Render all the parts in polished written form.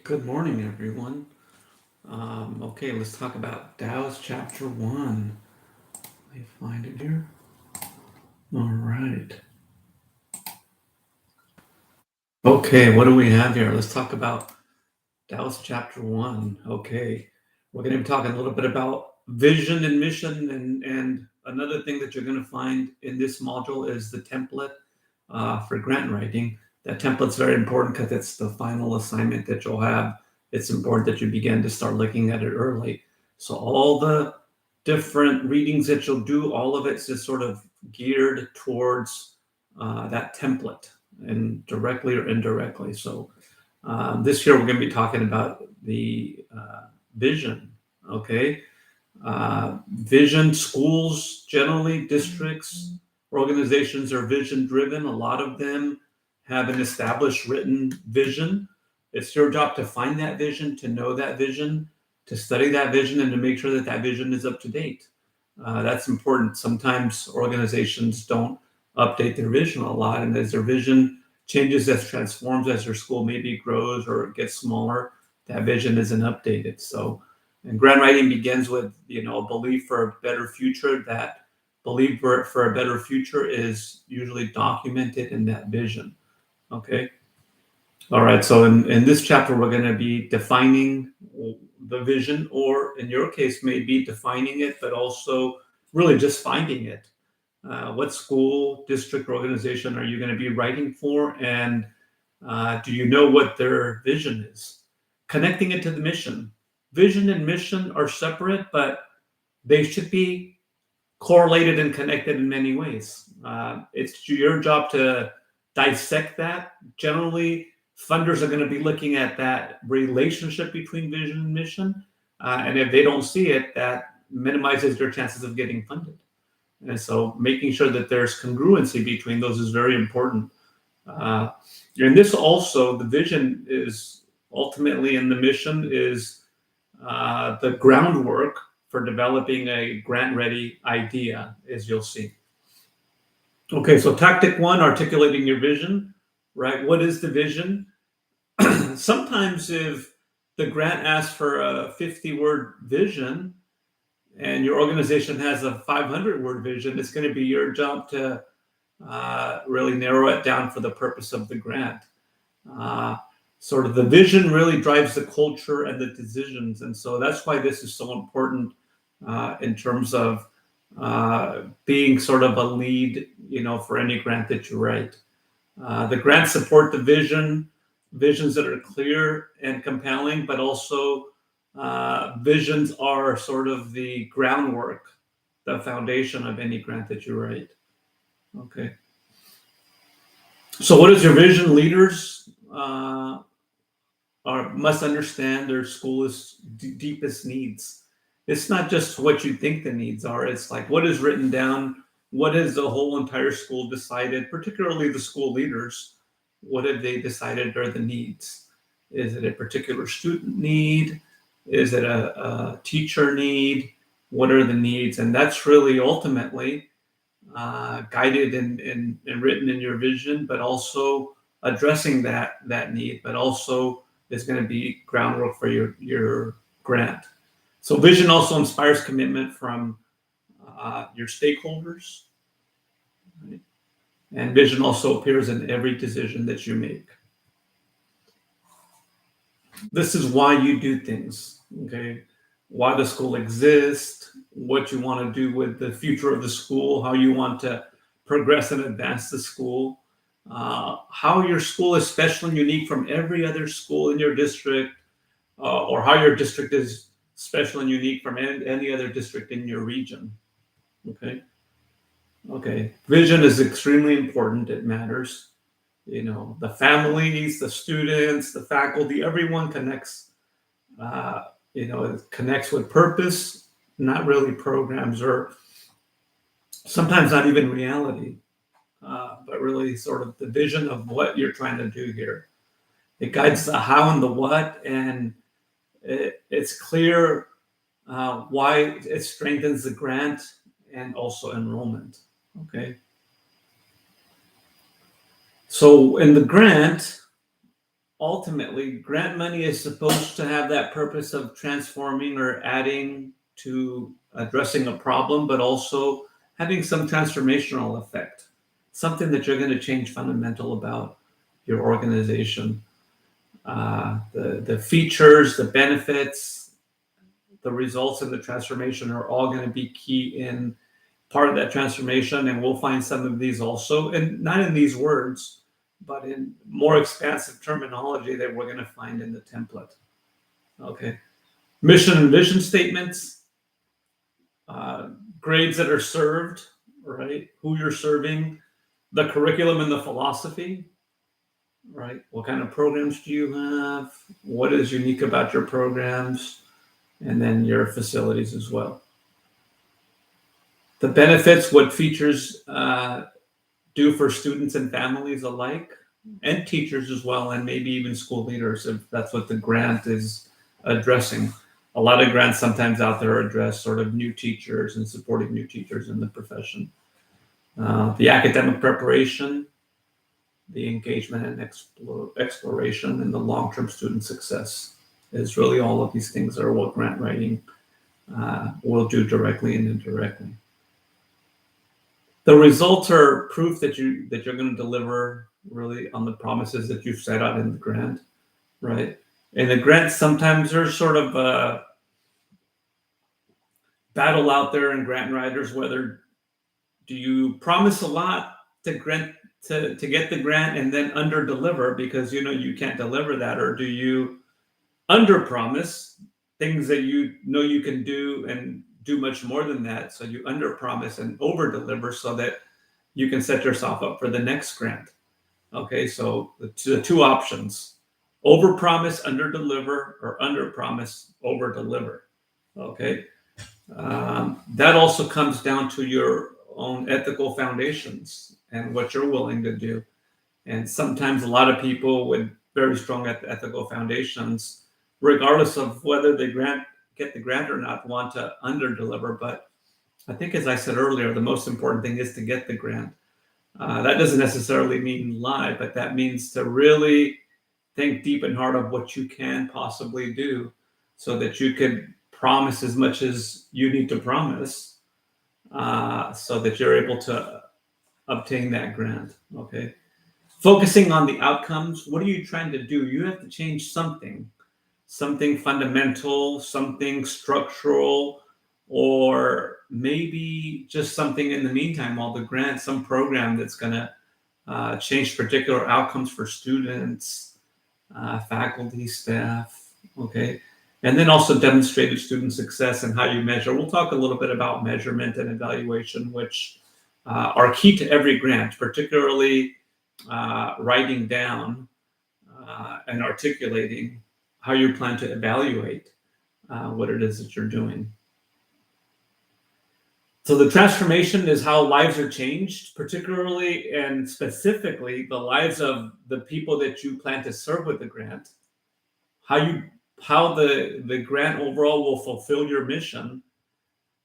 Good morning, everyone. Okay, let's talk about Taoist Chapter 1. Let me find it here. All right. Okay, what do we have here? Let's talk about Taoist Chapter 1. Okay, we're going to be talking a little bit about vision and mission. And another thing that you're going to find in this module is the template for grant writing. That template's very important because it's the final assignment that you'll have. It's important that you begin to start looking at it early. So all the different readings that you'll do, all of it's just sort of geared towards that template, and directly or indirectly. So this year we're going to be talking about the vision. Okay, vision. Schools generally, districts, organizations are vision driven. A lot of them have an established written vision. It's your job to find that vision, to know that vision, to study that vision, and to make sure that that vision is up to date. That's important. Sometimes organizations don't update their vision a lot, and as their vision changes, as transforms, as their school maybe grows or gets smaller, that vision isn't updated. So, and grant writing begins with a belief for a better future. That belief for a better future is usually documented in that vision. Okay. All right. So in this chapter, we're going to be defining the vision, or in your case, maybe defining it, but also really just finding it. What school, district, organization are you going to be writing for? And do you know what their vision is? Connecting it to the mission. Vision and mission are separate, but they should be correlated and connected in many ways. It's your job to dissect that. Generally, funders are going to be looking at that relationship between vision and mission. And if they don't see it, that minimizes their chances of getting funded. And so making sure that there's congruency between those is very important. Uh, and this also, the vision is ultimately, in the mission is the groundwork for developing a grant ready idea, as you'll see. Okay, so tactic one, articulating your vision, right? What is the vision? Sometimes if the grant asks for a 50-word vision and your organization has a 500-word vision, it's going to be your job to really narrow it down for the purpose of the grant. Uh, Sort of the vision really drives the culture and the decisions. And so that's why this is so important in terms of being sort of a lead, for any grant that you write. The grants support the visions that are clear and compelling, but also visions are sort of the groundwork, the foundation of any grant that you write. Okay. So, what is your vision? Leaders must understand their school's deepest needs. It's not just what you think the needs are. It's like what is written down. What has the whole entire school decided? Particularly the school leaders. What have they decided are the needs? Is it a particular student need? Is it a teacher need? What are the needs? And that's really ultimately guided and written in your vision, but also addressing that need, but also is going to be groundwork for your grant. So vision also inspires commitment from your stakeholders, right? And vision also appears in every decision that you make. This is why you do things, okay? Why the school exists, what you want to do with the future of the school, how you want to progress and advance the school, how your school is special and unique from every other school in your district, or how your district is special and unique from any other district in your region. Okay. Okay. Vision is extremely important. It matters. The families, the students, the faculty, everyone connects. Uh, it connects with purpose, not really programs, or sometimes not even reality, but really sort of the vision of what you're trying to do here. It guides the how and the what, and it's clear why it strengthens the grant and also enrollment. Okay. So in the grant, ultimately, grant money is supposed to have that purpose of transforming or adding to addressing a problem, but also having some transformational effect, something that you're going to change fundamental about your organization. The features, the benefits, the results of the transformation are all going to be key in part of that transformation. And we'll find some of these also, and not in these words, but in more expansive terminology that we're going to find in the template. Okay. Mission and vision statements, grades that are served, right? Who you're serving, the curriculum and the philosophy, right? What kind of programs do you have? What is unique about your programs? And then your facilities as well. The benefits, what features do for students and families alike, and teachers as well, and maybe even school leaders, if that's what the grant is addressing. A lot of grants sometimes out there address sort of new teachers and supporting new teachers in the profession. The academic preparation, the engagement and exploration, and the long-term student success is really all of these things are what grant writing will do directly and indirectly. The results are proof that you're going to deliver really on the promises that you've set out in the grant, right? In the grant, sometimes there's sort of a battle out there in grant writers, whether do you promise a lot to grant to get the grant and then under deliver because you can't deliver that, or do you under promise things that you can do and do much more than that, so you under promise and over deliver so that you can set yourself up for the next grant. Okay, so the two options: over promise, under deliver, or under promise, over deliver. Okay, that also comes down to your own ethical foundations and what you're willing to do. And sometimes a lot of people with very strong ethical foundations, regardless of whether they get the grant or not, want to under deliver. But I think, as I said earlier, the most important thing is to get the grant. That doesn't necessarily mean lie, but that means to really think deep and hard of what you can possibly do so that you can promise as much as you need to promise so that you're able to obtain that grant. Okay. Focusing on the outcomes. What are you trying to do? You have to change something fundamental, something structural, or maybe just something in the meantime while the grant, some program that's going to change particular outcomes for students, faculty, staff. Okay. And then also demonstrated student success and how you measure. We'll talk a little bit about measurement and evaluation, which are key to every grant, particularly writing down and articulating how you plan to evaluate what it is that you're doing. So the transformation is how lives are changed, particularly and specifically the lives of the people that you plan to serve with the grant, how the grant overall will fulfill your mission,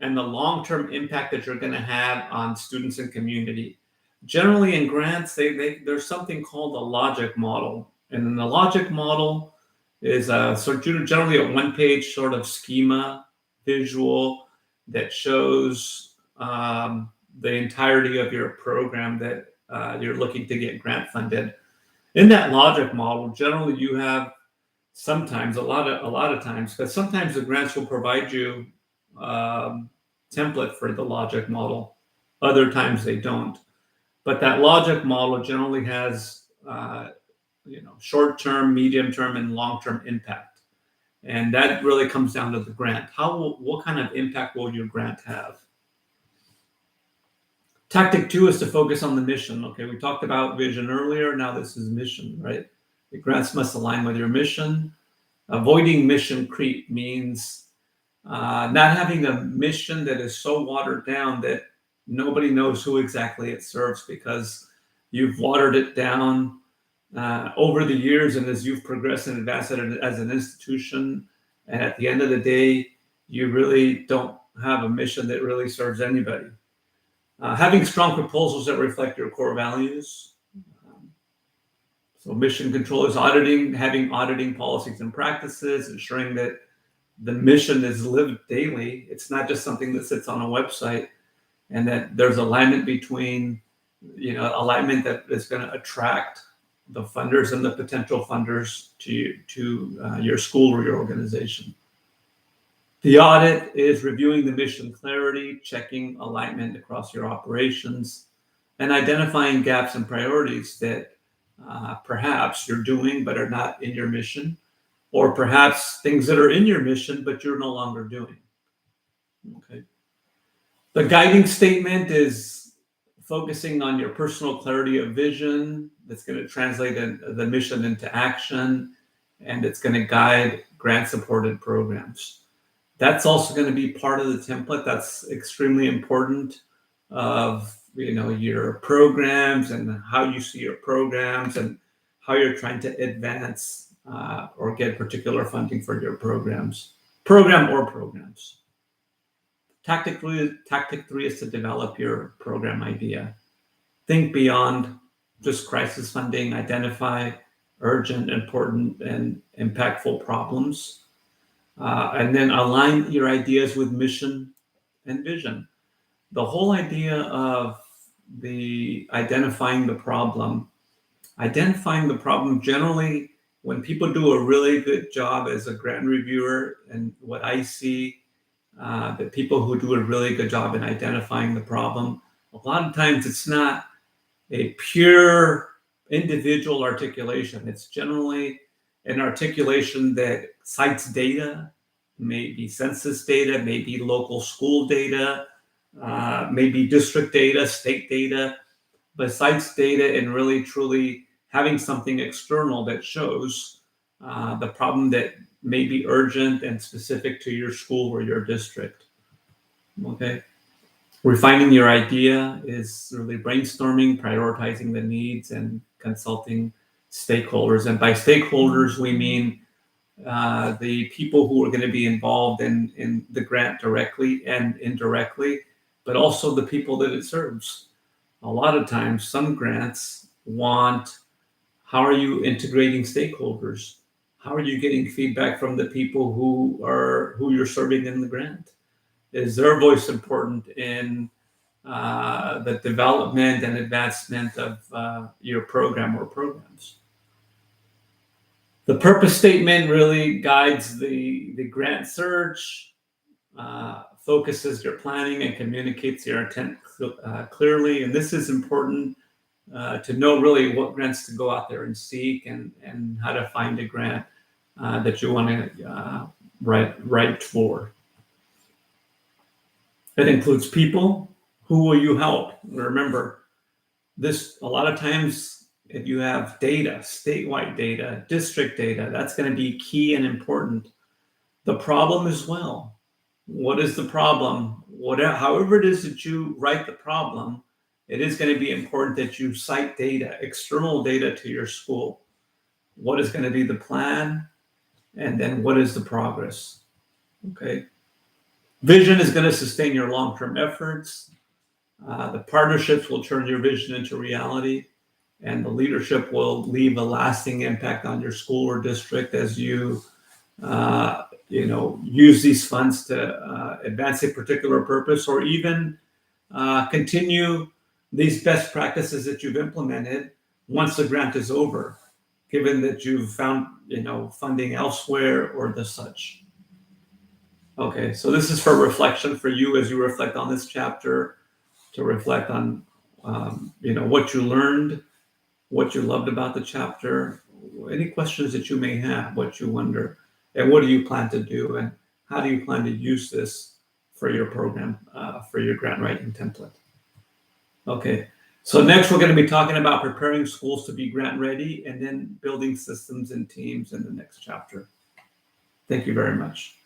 and the long-term impact that you're going to have on students and community. Generally in grants, there's something called a logic model. And in the logic model is generally a one-page sort of schema visual that shows the entirety of your program that you're looking to get grant funded. In that logic model, generally you have sometimes a lot of times, but sometimes the grants will provide you template for the logic model. Other times they don't. But that logic model generally has short-term, medium-term, and long-term impact. And that really comes down to the grant. What kind of impact will your grant have? Tactic 2 is to focus on the mission. Okay, we talked about vision earlier. Now this is mission, right? The grants must align with your mission. Avoiding mission creep means not having a mission that is so watered down that nobody knows who exactly it serves, because you've watered it down over the years, and as you've progressed and advanced as an institution, and at the end of the day, you really don't have a mission that really serves anybody. Having strong proposals that reflect your core values. So mission control is having auditing policies and practices, ensuring that the mission is lived daily. It's not just something that sits on a website, and that there's alignment between, alignment that is going to attract the funders and the potential funders to your school or your organization. The audit is reviewing the mission clarity, checking alignment across your operations, and identifying gaps and priorities that perhaps you're doing but are not in your mission, or perhaps things that are in your mission but you're no longer doing. Okay. The guiding statement is focusing on your personal clarity of vision that's going to translate the mission into action, and it's going to guide grant-supported programs. That's also going to be part of the template. That's extremely important of your programs and how you see your programs and how you're trying to advance or get particular funding for your program or programs. Tactic three is to develop your program idea. Think beyond just crisis funding. Identify urgent, important, and impactful problems. And then align your ideas with mission and vision. The whole idea of identifying the problem generally, when people do a really good job as a grant reviewer, and what I see, the people who do a really good job in identifying the problem, a lot of times it's not a pure individual articulation. It's generally an articulation that cites data, maybe census data, maybe local school data, maybe district data, state data, but cites data and really truly having something external that shows the problem that may be urgent and specific to your school or your district. Okay. Refining your idea is really brainstorming, prioritizing the needs, and consulting stakeholders. And by stakeholders, we mean the people who are going to be involved in the grant directly and indirectly, but also the people that it serves. A lot of times, some grants want, how are you integrating stakeholders? How are you getting feedback from the people who you're serving in the grant? Is their voice important in the development and advancement of your program or programs? The purpose statement really guides the grant search, focuses your planning, and communicates your intent clearly. And this is important to know really what grants to go out there and seek, and how to find a grant that you want to write for. It includes people. Who will you help? Remember, this a lot of times, if you have data, statewide data, district data, that's going to be key and important. The problem as well. What is the problem? However it is that you write the problem, it is going to be important that you cite data, external data to your school. What is going to be the plan? And then what is the progress? Okay. Vision is going to sustain your long-term efforts. The partnerships will turn your vision into reality, and the leadership will leave a lasting impact on your school or district as you, use these funds to advance a particular purpose, or even continue these best practices that you've implemented once the grant is over, given that you've found, funding elsewhere or the such. Okay, so this is for reflection for you as you reflect on this chapter, to reflect on, what you learned, what you loved about the chapter, any questions that you may have, what you wonder, and what do you plan to do, and how do you plan to use this for your program, for your grant writing template. Okay, so next we're going to be talking about preparing schools to be grant ready, and then building systems and teams in the next chapter. Thank you very much.